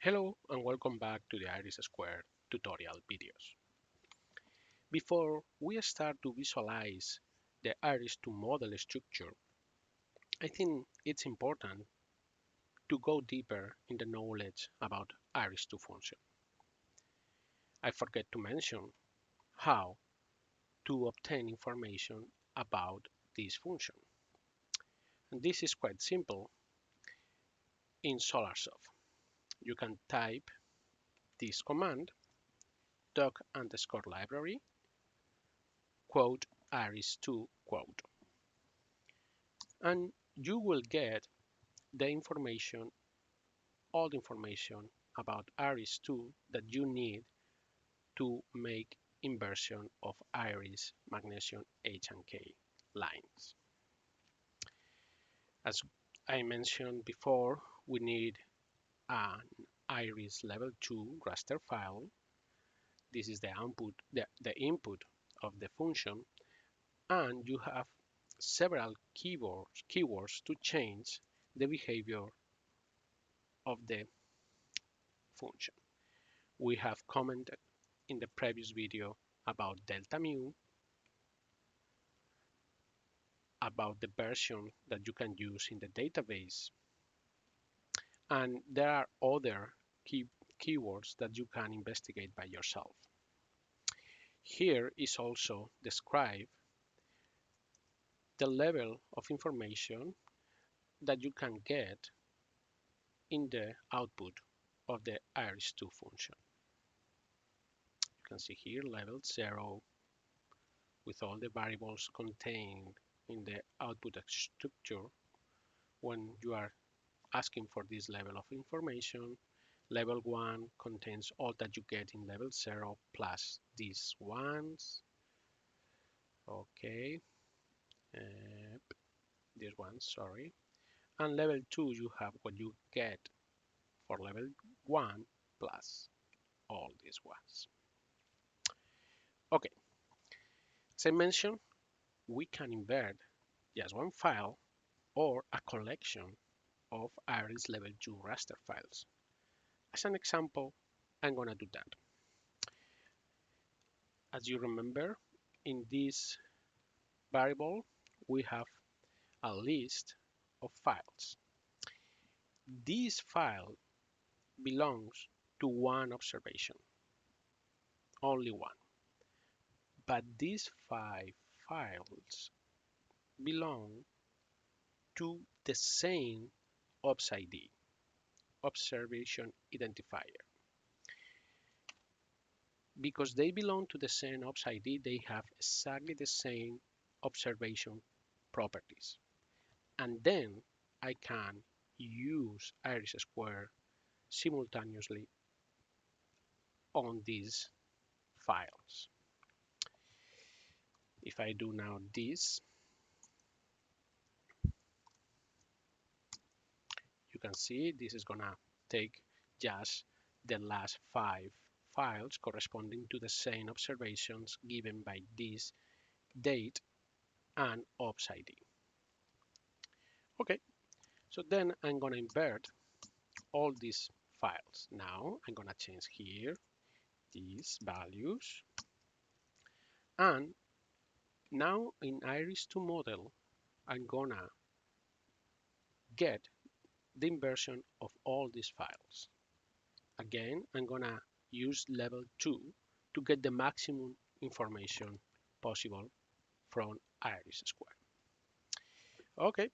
Hello and welcome back to the iris2 tutorial videos. Before we start to visualize the iris2 model structure, I think it's important to go deeper in the knowledge about iris2 function. I forget to mention how to obtain information about this function. And this is quite simple in SolarSoft. You can type this command, doc underscore library, quote iris2 quote, and you will get the information, all the information about iris2 that you need to make inversion of iris magnesium H and K lines. As I mentioned before, we need an iris level 2 raster file. This is the input of the function, and you have several keywords to change the behavior of the function. We have commented in the previous video about delta mu, about the version that you can use in the database, and there are other keywords that you can investigate by yourself. Here is also described the level of information that you can get in the output of the iris2 function. You can see here level 0 with all the variables contained in the output structure. When you are asking for this level of information, level 1 contains all that you get in level 0 plus these ones. Okay, these ones, sorry. And level 2, you have what you get for level 1 plus all these ones. Okay, as I mentioned, we can invert just one file or a collection of iris level 2 raster files. As an example, I'm gonna do that. As you remember, in this variable, we have a list of files. This file belongs to one observation, only one. But these 5 files belong to the same OBS ID, observation identifier. Because they belong to the same OBS ID, they have exactly the same observation properties. And then I can use iris2 simultaneously on these files. If I do now this, you can see this is gonna take just the last 5 files corresponding to the same observations given by this date and OBS ID. Okay, so then I'm gonna invert all these files. Now I'm gonna change here these values, and now in iris2 model I'm gonna get the inversion of all these files. Again, I'm gonna use level 2 to get the maximum information possible from iris2. Okay.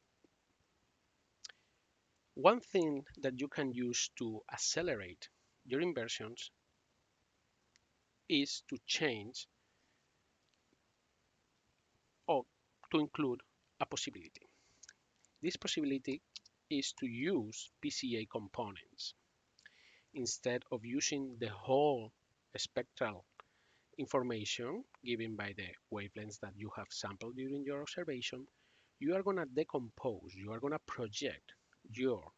One thing that you can use to accelerate your inversions is to change or to include a possibility. This possibility is to use PCA components. Instead of using the whole spectral information given by the wavelengths that you have sampled during your observation, you are going to decompose, you are going to project your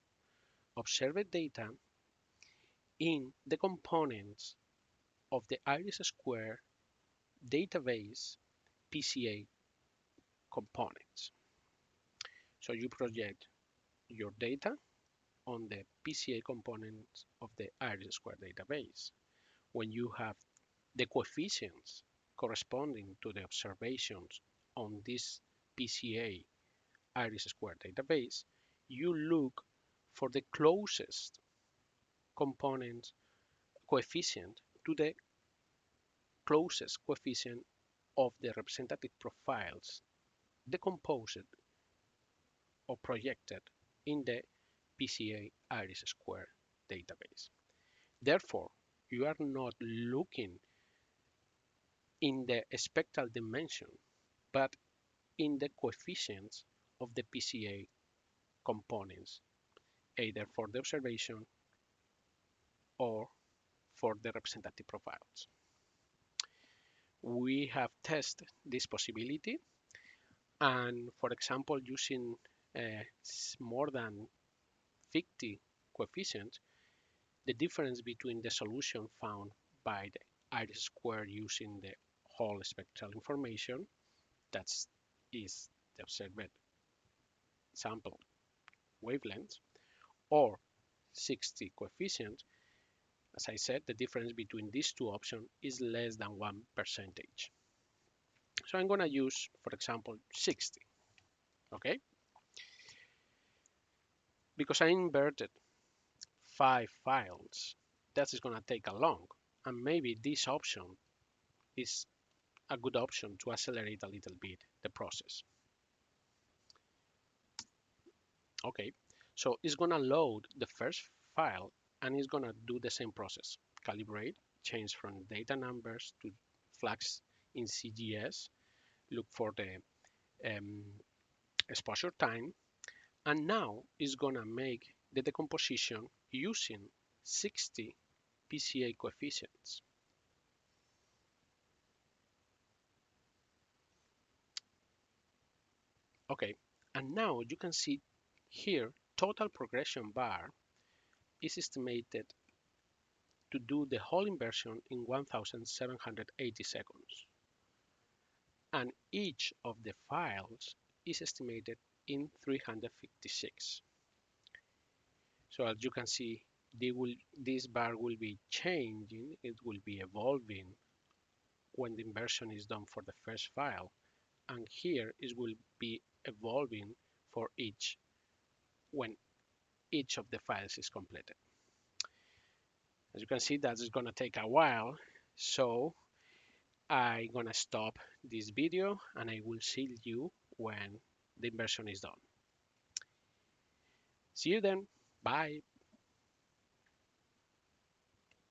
observed data in the components of the iris2 database PCA components. So you project your data on the PCA components of the iris2 database. When you have the coefficients corresponding to the observations on this PCA iris2 database, you look for the closest component coefficient to the closest coefficient of the representative profiles decomposed or projected in the PCA iris2 database. Therefore, you are not looking in the spectral dimension, but in the coefficients of the PCA components, either for the observation or for the representative profiles. We have tested this possibility, and for example, using more than 50 coefficients, the difference between the solution found by the iris2 using the whole spectral information, that is the observed sample wavelength, or 60 coefficient, as I said, the difference between these two options is less than 1%. So I'm going to use, for example, 60, okay? Because I inverted 5 files, that is going to take a long, and maybe this option is a good option to accelerate a little bit the process. Okay, so it's going to load the first file and it's going to do the same process. Calibrate, change from data numbers to flags in CGS, look for the exposure time, and now it's going to make the decomposition using 60 PCA coefficients. Okay, and now you can see here total progression bar is estimated to do the whole inversion in 1780 seconds. And each of the files is estimated in 356. So as you can see, this bar will be changing, it will be evolving when the inversion is done for the first file. And here it will be evolving for each when each of the files is completed. As you can see, that is going to take a while. So I'm going to stop this video and I will see you when the inversion is done. See you then. Bye.